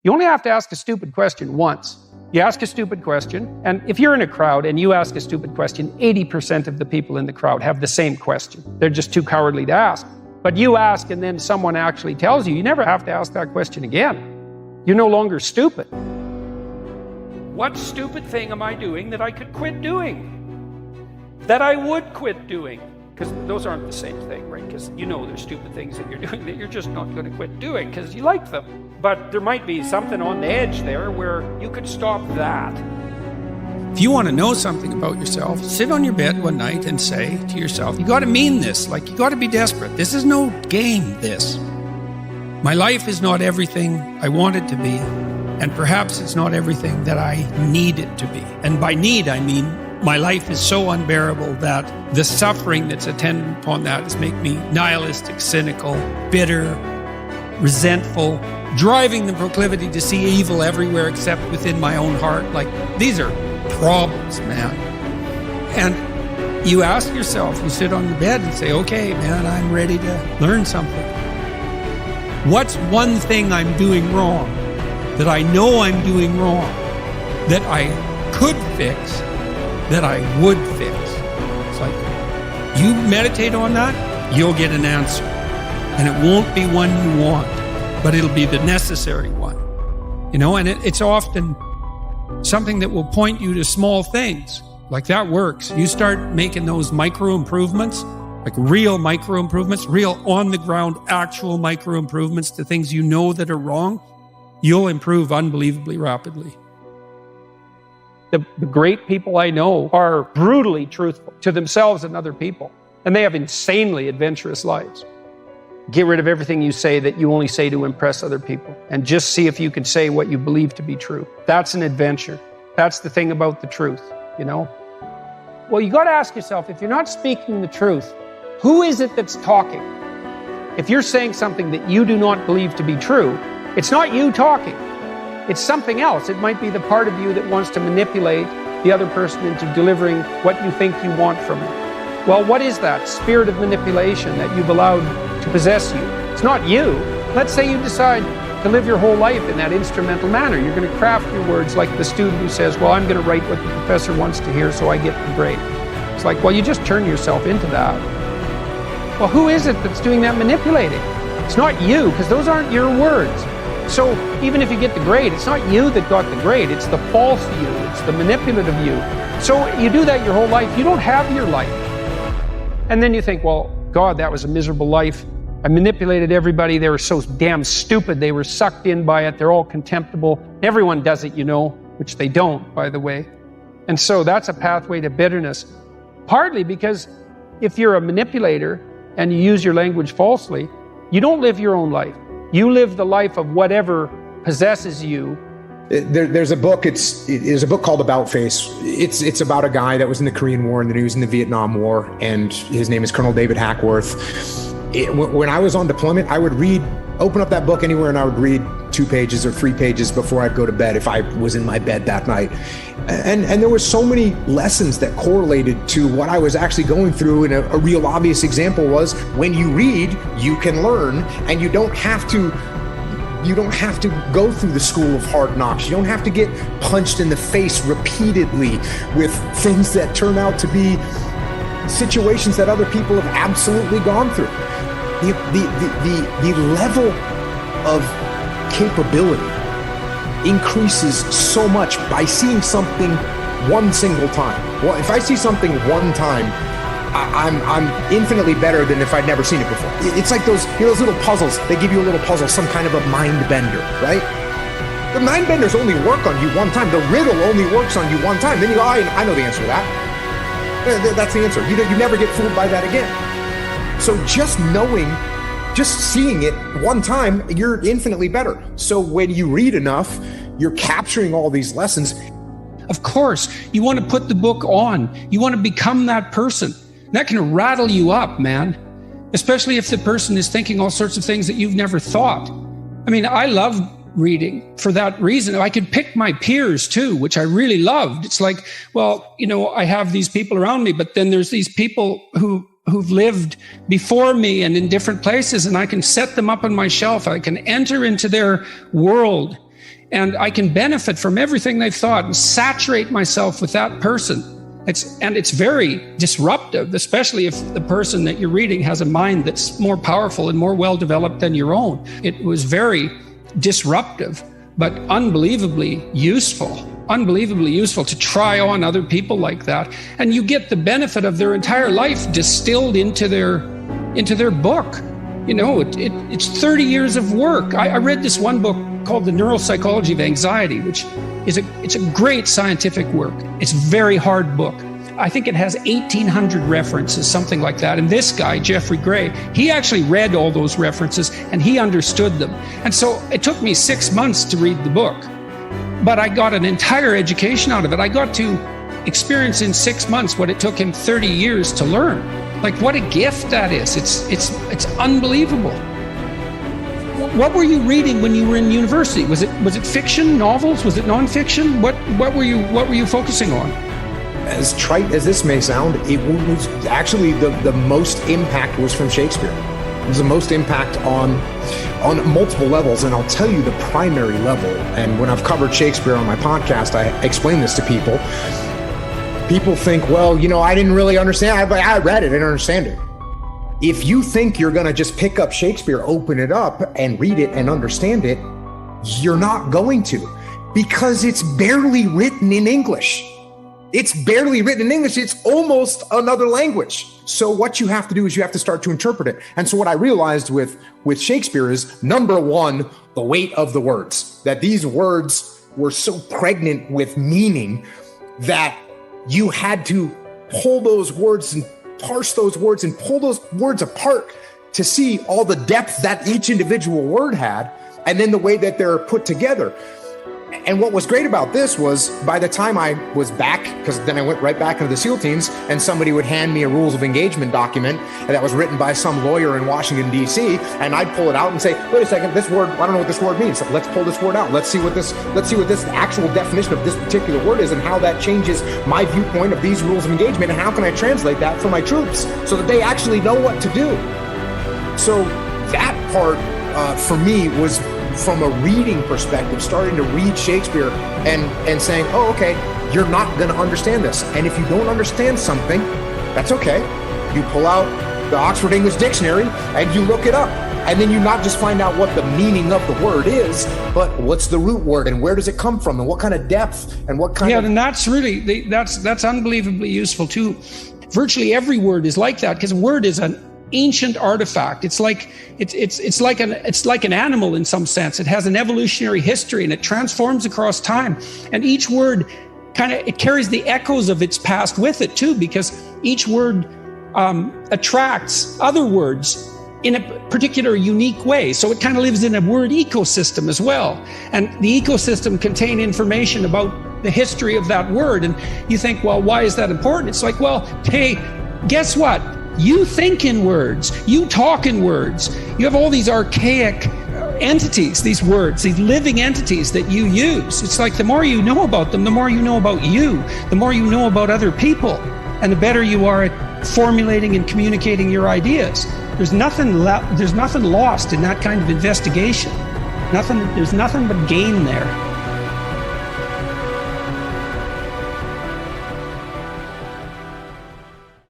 You only have to ask a stupid question once. You ask a stupid question, and if you're in a crowd and you ask a stupid question, 80% of the people in the crowd have the same question. They're just too cowardly to ask. But you ask and then someone actually tells you, you never have to ask that question again. You're no longer stupid. What stupid thing am I doing that I could quit doing? That I would quit doing? Because those aren't the same thing, right? Because you know there's stupid things that you're doing that you're just not going to quit doing because you like them. But there might be something on the edge there where you could stop that. If you want to know something about yourself, sit on your bed one night and say to yourself, you got to mean this, like you got to be desperate. This is no game, this. My life is not everything I want it to be, and perhaps it's not everything that I need it to be. And by need, I mean my life is so unbearable that the suffering that's attendant upon that is make me nihilistic, cynical, bitter, resentful, driving the proclivity to see evil everywhere except within my own heart. Like, these are problems, man. And you ask yourself, you sit on the bed and say, okay, man, I'm ready to learn something. What's one thing I'm doing wrong that I know I'm doing wrong that I could fix, that I would fix? It's like, you meditate on that, you'll get an answer. And it won't be one you want, but it'll be the necessary one. You know, and it's often something that will point you to small things. Like, that works. You start making those micro improvements, like real micro improvements, real on the ground, actual micro improvements to things you know that are wrong, you'll improve unbelievably rapidly. The great people I know are brutally truthful to themselves and other people, and they have insanely adventurous lives. Get rid of everything you say that you only say to impress other people, and just see if you can say what you believe to be true. That's an adventure. That's the thing about the truth, you know? Well, you got to ask yourself, if you're not speaking the truth, who is it that's talking? If you're saying something that you do not believe to be true, it's not you talking. It's something else. It might be the part of you that wants to manipulate the other person into delivering what you think you want from them. Well, what is that spirit of manipulation that you've allowed to possess you? It's not you. Let's say you decide to live your whole life in that instrumental manner. You're going to craft your words like the student who says, well, I'm going to write what the professor wants to hear so I get the grade. It's like, well, you just turn yourself into that. Well, who is it that's doing that manipulating? It's not you, because those aren't your words. So even if you get the grade, it's not you that got the grade. It's the false you. It's the manipulative you. So you do that your whole life. You don't have your life. And then you think, well, God, that was a miserable life. I manipulated everybody. They were so damn stupid. They were sucked in by it. They're all contemptible. Everyone does it, you know, which they don't, by the way. And so that's a pathway to bitterness. Partly because if you're a manipulator and you use your language falsely, you don't live your own life. You live the life of whatever possesses you. There's a book. There's a book called About Face. It's about a guy that was in the Korean War and then he was in the Vietnam War, and his name is Colonel David Hackworth. When I was on deployment, I would open up that book anywhere, and I would read 2 pages or 3 pages before I'd go to bed if I was in my bed that night. And there were so many lessons that correlated to what I was actually going through. And a real obvious example was, when you read, you can learn, and you don't have to go through the school of hard knocks. You don't have to get punched in the face repeatedly with things that turn out to be situations that other people have absolutely gone through. The level of capability increases so much by seeing something one single time. Well, if I see something one time, I'm infinitely better than if I'd never seen it before. It's like those little puzzles. They give you a little puzzle, some kind of a mind bender, right? The mind benders only work on you one time. The riddle only works on you one time. Then you go, I know the answer to that. That's the answer. You never get fooled by that again. So just seeing it one time, you're infinitely better. So when you read enough, you're capturing all these lessons. Of course, you want to put the book on. You want to become that person. That can rattle you up, man. Especially if the person is thinking all sorts of things that you've never thought. I mean, I love reading for that reason. I could pick my peers too, which I really loved. It's like, well, you know, I have these people around me, but then there's these people who who've lived before me and in different places, and I can set them up on my shelf. I can enter into their world, and I can benefit from everything they've thought and saturate myself with that person. It's very disruptive, especially if the person that you're reading has a mind that's more powerful and more well-developed than your own. It was very disruptive, but unbelievably useful to try on other people like that. And you get the benefit of their entire life distilled into their book. You know, it's 30 years of work. I read this one book called The Neuropsychology of Anxiety, which is it's a great scientific work. It's a very hard book. I think it has 1,800 references, something like that. And this guy, Jeffrey Gray, he actually read all those references and he understood them. And so it took me 6 months to read the book, but I got an entire education out of it. I got to experience in 6 months what it took him 30 years to learn. Like, what a gift that is. It's unbelievable. What were you reading when you were in university? Was it fiction, novels? Was it nonfiction? What were you focusing on? As trite as this may sound, it was actually the most impact was from Shakespeare. It was the most impact on multiple levels, and I'll tell you the primary level. And when I've covered Shakespeare on my podcast, I explain this to people. People think, well, you know, I didn't really understand. I read it, I didn't understand it. If you think you're going to just pick up Shakespeare, open it up and read it and understand it, you're not going to, because it's barely written in English. It's barely written in English. It's almost another language. So what you have to do is you have to start to interpret it. And so what I realized with Shakespeare is, number one, the weight of the words, that these words were so pregnant with meaning that you had to pull those words and parse those words and pull those words apart to see all the depth that each individual word had, and then the way that they're put together. And what was great about this was, by the time I was back, because then I went right back into the SEAL teams, and somebody would hand me a rules of engagement document that was written by some lawyer in Washington, D.C., and I'd pull it out and say, wait a second, this word, I don't know what this word means. Let's pull this word out. Let's see what this actual definition of this particular word is, and how that changes my viewpoint of these rules of engagement, and how can I translate that for my troops so that they actually know what to do. So that part for me was, from a reading perspective, starting to read Shakespeare and saying, oh, okay, you're not going to understand this. And if you don't understand something, that's okay. You pull out the Oxford English Dictionary and you look it up. And then you not just find out what the meaning of the word is, but what's the root word and where does it come from and what kind of depth and what kind of... Yeah, and that's really, that's unbelievably useful too. Virtually every word is like that, because a word is an ancient artifact. It's like an animal in some sense. It has an evolutionary history and it transforms across time. And each word it carries the echoes of its past with it too, because each word attracts other words in a particular unique way. So it kind of lives in a word ecosystem as well. And the ecosystem contains information about the history of that word. And you think, well, why is that important? It's like, well, hey, guess what? You think in words, you talk in words, you have all these archaic entities, these words, these living entities that you use. It's like the more you know about them, the more you know about you, the more you know about other people, and the better you are at formulating and communicating your ideas. There's nothing lost in that kind of investigation. There's nothing but gain there.